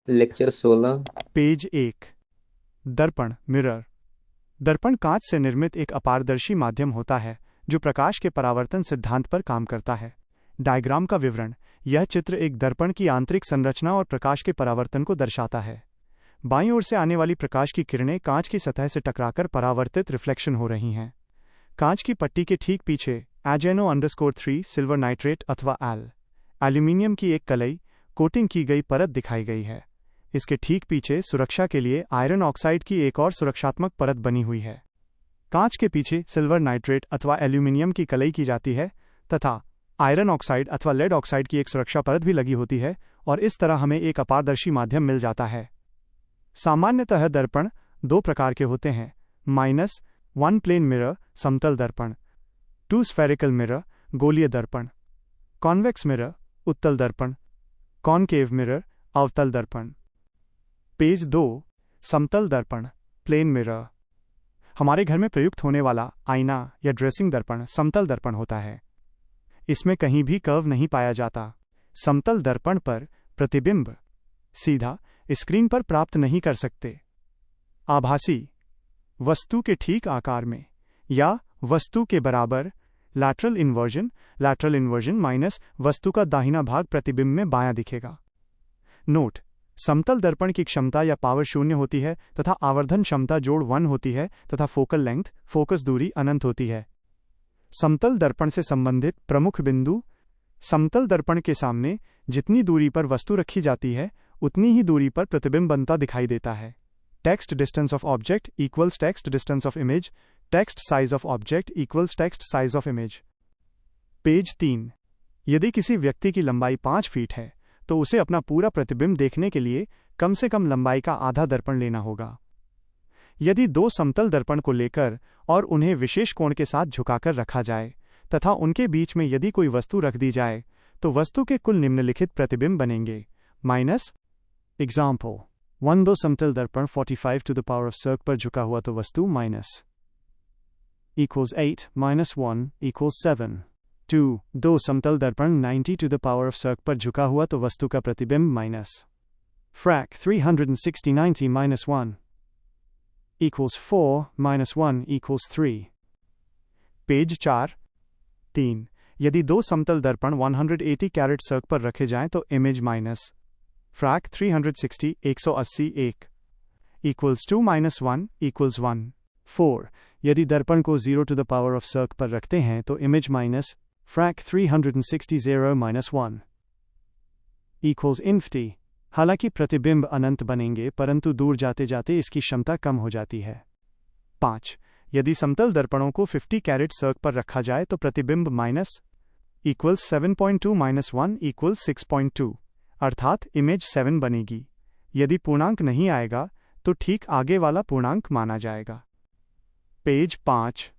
Lecture 16। Page 1। दर्पण mirror. दर्पण कांच से निर्मित एक अपारदर्शी माध्यम होता है जो प्रकाश के परावर्तन सिद्धांत पर काम करता है। डायग्राम का विवरण। यह चित्र एक दर्पण की आंतरिक संरचना और प्रकाश के परावर्तन को दर्शाता है। बाईं ओर से आने वाली प्रकाश की किरणें कांच की सतह से टकराकर परावर्तित रिफ्लेक्शन हो रही हैं। कांच की पट्टी के ठीक पीछे AgNO_3 सिल्वर नाइट्रेट अथवा एल्यूमीनियम की एक कलई कोटिंग की गई परत दिखाई गई है। इसके ठीक पीछे सुरक्षा के लिए आयरन ऑक्साइड की एक और सुरक्षात्मक परत बनी हुई है। कांच के पीछे सिल्वर नाइट्रेट अथवा एल्यूमीनियम की कलई की जाती है तथा आयरन ऑक्साइड अथवा लेड ऑक्साइड की एक सुरक्षा परत भी लगी होती है और इस तरह हमें एक अपारदर्शी माध्यम मिल जाता है। सामान्यतः दर्पण दो प्रकार के होते हैं: -1 प्लेन मिरर समतल दर्पण, 2 स्फेरिकल मिरर गोलीय दर्पण, कॉन्वेक्स मिरर उत्तल दर्पण, कॉनकेव मिरर अवतल दर्पण। पेज 2। समतल दर्पण प्लेन मिरर। हमारे घर में प्रयुक्त होने वाला आईना या ड्रेसिंग दर्पण समतल दर्पण होता है। इसमें कहीं भी कर्व नहीं पाया जाता। समतल दर्पण पर प्रतिबिंब सीधा स्क्रीन पर प्राप्त नहीं कर सकते। आभासी वस्तु के ठीक आकार में या वस्तु के बराबर लैटरल इन्वर्जन माइनस वस्तु का दाहिना भाग प्रतिबिंब में बायां दिखेगा। नोट: समतल दर्पण की क्षमता या पावर 0 होती है तथा आवर्धन क्षमता जोड़ 1 होती है तथा फोकल लेंथ फोकस दूरी अनंत होती है। समतल दर्पण से संबंधित प्रमुख बिंदु: समतल दर्पण के सामने जितनी दूरी पर वस्तु रखी जाती है उतनी ही दूरी पर प्रतिबिंब बनता दिखाई देता है। Text distance of object equals text distance of image, text size of object equals text size of image. Page 3। यदि किसी व्यक्ति की लंबाई 5 फीट है तो उसे अपना पूरा प्रतिबिंब देखने के लिए कम से कम लंबाई का आधा दर्पण लेना होगा। यदि दो समतल दर्पण को लेकर और उन्हें विशेष कोण के साथ झुकाकर रखा जाए तथा उनके बीच में यदि कोई वस्तु रख दी जाए तो वस्तु के कुल निम्नलिखित प्रतिबिंब बनेंगे: एग्जाम्पल 1 दो समतल दर्पण 45 टू द पावर ऑफ सर्क पर झुका हुआ तो वस्तु -8 -1 7। 2 दो समतल दर्पण 90 टू द पावर ऑफ सर्क पर झुका हुआ तो वस्तु का प्रतिबिंब -frac 360 90 -1 4 -1 3। पेज 4। 3 यदि दो समतल दर्पण 180 कैरेट सर्क पर रखे जाएं तो इमेज -frac 360 180 1 2 -1 1। 4 यदि दर्पण को 0 टू द पावर ऑफ सर्क पर रखते हैं तो इमेज -frac 360 0 -1 ∞। हालांकि प्रतिबिंब अनंत बनेंगे परंतु दूर जाते जाते इसकी क्षमता कम हो जाती है। 5 यदि समतल दर्पणों को 50 कैरेट सर्क पर रखा जाए तो प्रतिबिंब -7.2 -1 6.2 अर्थात इमेज 7 बनेगी। यदि पूर्णांक नहीं आएगा तो ठीक आगे वाला पूर्णांक माना जाएगा। पेज 5।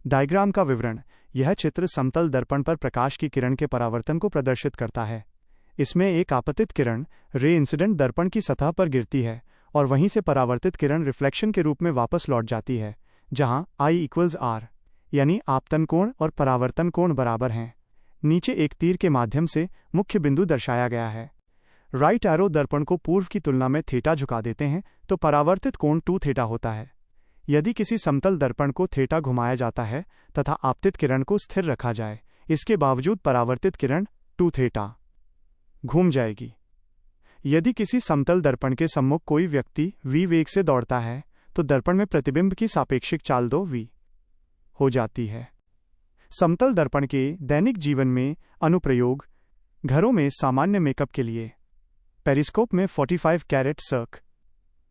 डायग्राम का विवरण। यह चित्र समतल दर्पण पर प्रकाश की किरण के परावर्तन को प्रदर्शित करता है। इसमें एक आपतित किरण रे इंसिडेंट दर्पण की सतह पर गिरती है और वहीं से परावर्तित किरण रिफ्लेक्शन के रूप में वापस लौट जाती है, जहां I = R यानी आपतन कोण और परावर्तन कोण बराबर हैं। नीचे एक तीर के माध्यम से मुख्य बिंदु दर्शाया गया है। राइट एरो दर्पण को पूर्व की तुलना में थीटा झुका देते हैं तो परावर्तित कोण 2 थीटा होता है। यदि किसी समतल दर्पण को थीटा घुमाया जाता है तथा आपतित किरण को स्थिर रखा जाए, इसके बावजूद परावर्तित किरण 2 थीटा घूम जाएगी। यदि किसी समतल दर्पण के सम्मुख कोई व्यक्ति v वेग से दौड़ता है तो दर्पण में प्रतिबिंब की सापेक्षिक चाल 2v हो जाती है। समतल दर्पण के दैनिक जीवन में अनुप्रयोग: घरों में सामान्य मेकअप के लिए, पेरिस्कोप में 45 कैरेट सर्क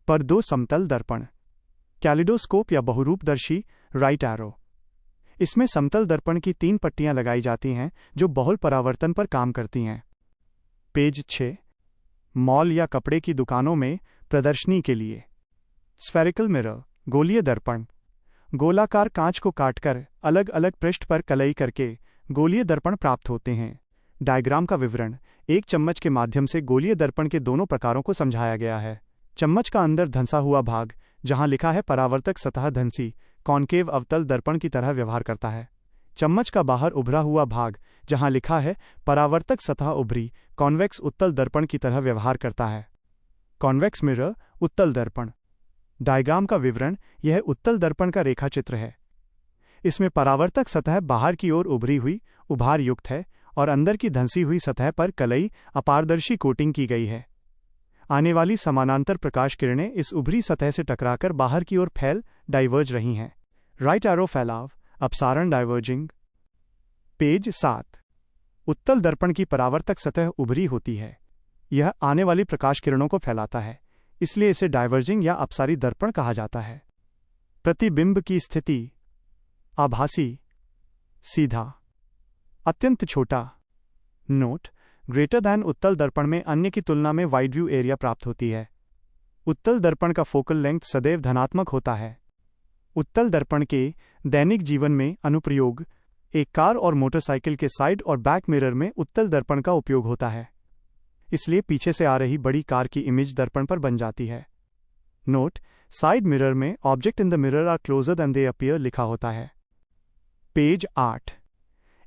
पर दो समतल दर्पण, कैलिडोस्कोप या बहुरूपदर्शी राइट एरो। इसमें समतल दर्पण की 3 पट्टियां लगाई जाती हैं जो बहुल परावर्तन पर काम करती हैं। पेज 6। मॉल या कपड़े की दुकानों में प्रदर्शनी के लिए स्फेरिकल मिरर गोलीय दर्पण। गोलाकार कांच को काटकर अलग अलग पृष्ठ पर कलई करके गोलीय दर्पण प्राप्त होते हैं। डायग्राम का विवरण। एक चम्मच के माध्यम से गोलीय दर्पण के दोनों प्रकारों को समझाया गया है। चम्मच का अंदर धंसा हुआ भाग, जहां लिखा है परावर्तक सतह धंसी कॉनकेव अवतल दर्पण की तरह व्यवहार करता है। चम्मच का बाहर उभरा हुआ भाग, जहां लिखा है परावर्तक सतह उभरी कॉन्वेक्स उत्तल दर्पण की तरह व्यवहार करता है। कॉन्वेक्स मिरर, उत्तल दर्पण। डायग्राम का विवरण। यह उत्तल दर्पण का रेखाचित्र है। इसमें परावर्तक सतह बाहर की ओर उभरी हुई, उभार युक्त है और अंदर की धंसी हुई सतह पर कलई, अपारदर्शी कोटिंग की गई है। आने वाली समानांतर प्रकाश किरणें इस उभरी सतह से टकराकर बाहर की ओर डाइवर्ज रही हैं। राइट एरो फैलाव, अपसारण, डाइवर्जिंग। पेज 7। उत्तल दर्पण की परावर्तक सतह उभरी होती है। यह आने वाली प्रकाश किरणों को फैलाता है, इसलिए इसे डाइवर्जिंग या अपसारी दर्पण कहा जाता है। प्रतिबिंब की स्थिति। आभासी, सीधा, अत्यंत छोटा। नोट: ग्रेटर दैन उत्तल दर्पण में अन्य की तुलना में वाइड व्यू एरिया प्राप्त होती है। उत्तल दर्पण का फोकल लेंथ सदैव धनात्मक होता है। उत्तल दर्पण के दैनिक जीवन में अनुप्रयोग। एक कार और मोटरसाइकिल के साइड और बैक मिरर में उत्तल दर्पण का उपयोग होता है, इसलिए पीछे से आ रही बड़ी कार की इमेज दर्पण पर बन जाती है। नोट: साइड मिरर में object in the mirror are closer than they appear लिखा होता है। पेज 8।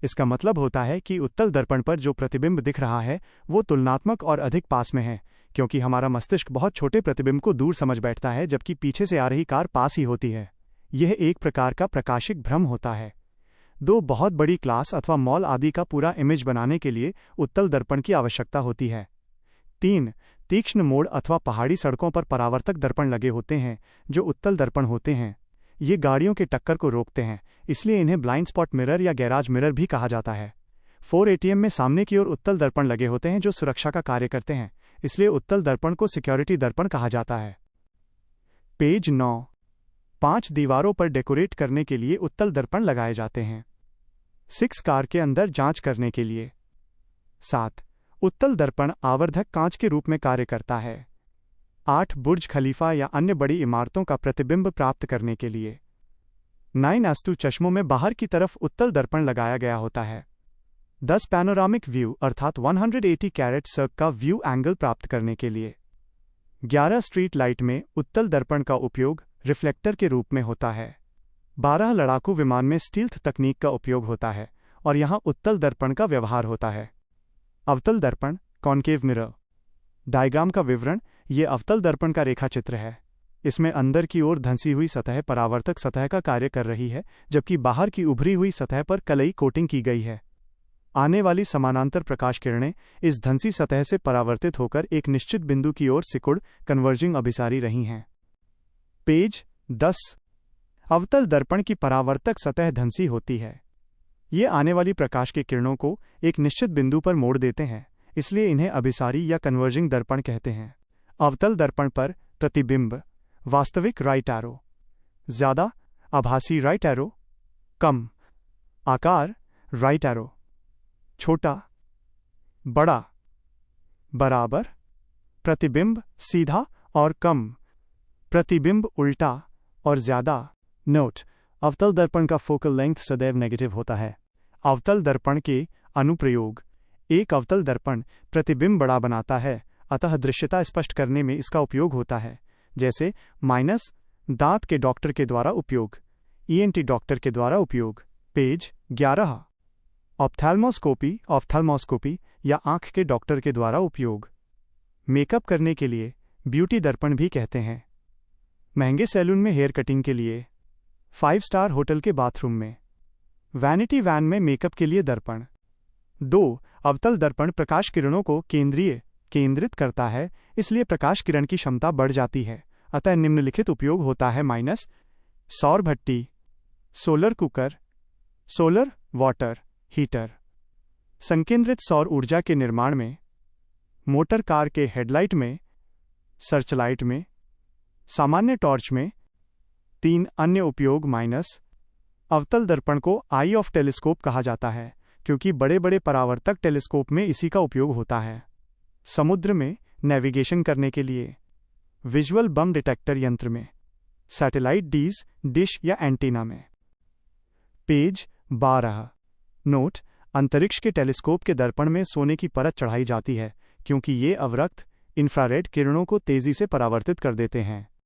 इसका मतलब होता है कि उत्तल दर्पण पर जो प्रतिबिंब दिख रहा है वो तुलनात्मक और अधिक पास में है, क्योंकि हमारा मस्तिष्क बहुत छोटे प्रतिबिंब को दूर समझ बैठता है जबकि पीछे से आ रही कार पास ही होती है। यह एक प्रकार का प्रकाशिक भ्रम होता है। दो बहुत बड़ी क्लास अथवा मॉल आदि का पूरा इमेज बनाने के लिए उत्तल दर्पण की आवश्यकता होती है। 3. तीक्ष्ण मोड़ अथवा पहाड़ी सड़कों पर परावर्तक दर्पण लगे होते हैं जो उत्तल दर्पण होते हैं। ये गाड़ियों के टक्कर को रोकते हैं, इसलिए इन्हें ब्लाइंड स्पॉट मिरर या गैराज मिरर भी कहा जाता है। 4 ATM में सामने की ओर उत्तल दर्पण लगे होते हैं जो सुरक्षा का कार्य करते हैं, इसलिए उत्तल दर्पण को सिक्योरिटी दर्पण कहा जाता है। पेज 9। 5 दीवारों पर डेकोरेट करने के लिए उत्तल दर्पण लगाए जाते हैं। 6 कार के अंदर जांच करने के लिए। 7 उत्तल दर्पण आवर्धक कांच के रूप में कार्य करता है। 8 बुर्ज खलीफा या अन्य बड़ी इमारतों का प्रतिबिंब प्राप्त करने के लिए। 9 चश्मों में बाहर की तरफ उत्तल दर्पण लगाया गया होता है। 10 पैनोरामिक व्यू अर्थात 180 कैरेट सर्क का व्यू एंगल प्राप्त करने के लिए। 11 स्ट्रीट लाइट में उत्तल दर्पण का उपयोग रिफ्लेक्टर के रूप में होता है। 12 लड़ाकू विमान में स्टील्थ तकनीक का उपयोग होता है और यहां उत्तल दर्पण का व्यवहार होता है। अवतल दर्पण, कॉन्केव मिरर। डायग्राम का विवरण। ये अवतल दर्पण का रेखाचित्र है। इसमें अंदर की ओर धंसी हुई सतह परावर्तक सतह का कार्य कर रही है, जबकि बाहर की उभरी हुई सतह पर कलई कोटिंग की गई है। आने वाली समानांतर प्रकाश किरणें इस धंसी सतह से परावर्तित होकर एक निश्चित बिंदु की ओर सिकुड़ कन्वर्जिंग अभिसारी रही हैं। पेज 10। अवतल दर्पण की परावर्तक सतह धंसी होती है। ये आने वाली प्रकाश की किरणों को एक निश्चित बिंदु पर मोड़ देते हैं, इसलिए इन्हें अभिसारी या कन्वर्जिंग दर्पण कहते हैं। अवतल दर्पण पर प्रतिबिंब। वास्तविक राइट एरो, ज्यादा, आभासी राइट एरो, कम, आकार राइट एरो, छोटा, बड़ा, बराबर, प्रतिबिंब सीधा और कम, प्रतिबिंब उल्टा और ज्यादा। नोट: अवतल दर्पण का फोकल लेंथ सदैव नेगेटिव होता है। अवतल दर्पण के अनुप्रयोग। एक अवतल दर्पण प्रतिबिंब बड़ा बनाता है, अतः दृश्यता स्पष्ट करने में इसका उपयोग होता है, जैसे दांत के डॉक्टर के द्वारा उपयोग, ENT डॉक्टर के द्वारा उपयोग। पेज 11। ऑप्थेल्मोस्कोपी या आंख के डॉक्टर के द्वारा उपयोग। मेकअप करने के लिए ब्यूटी दर्पण भी कहते हैं। महंगे सैलून में हेयर कटिंग के लिए। 5 स्टार होटल के बाथरूम में। वैनिटी वैन में मेकअप के लिए दर्पण। 2 अवतल दर्पण प्रकाश किरणों को केंद्रित करता है, इसलिए प्रकाश किरण की क्षमता बढ़ जाती है, अतः निम्नलिखित उपयोग होता है। सौर भट्टी, solar cooker, solar water heater. संकेंद्रित सौर ऊर्जा के निर्माण में। मोटर कार के हेडलाइट में, सर्चलाइट में, सामान्य टॉर्च में। 3 अन्य उपयोग। अवतल दर्पण को आई ऑफ टेलीस्कोप कहा जाता है, क्योंकि बड़े बड़े परावर्तक टेलीस्कोप में इसी का उपयोग होता है। समुद्र में नेविगेशन करने के लिए। विजुअल बम डिटेक्टर यंत्र में। सैटेलाइट डिश या एंटीना में। पेज 12। नोट: अंतरिक्ष के टेलीस्कोप के दर्पण में सोने की परत चढ़ाई जाती है, क्योंकि ये अवरक्त इंफ्रारेड किरणों को तेजी से परावर्तित कर देते हैं।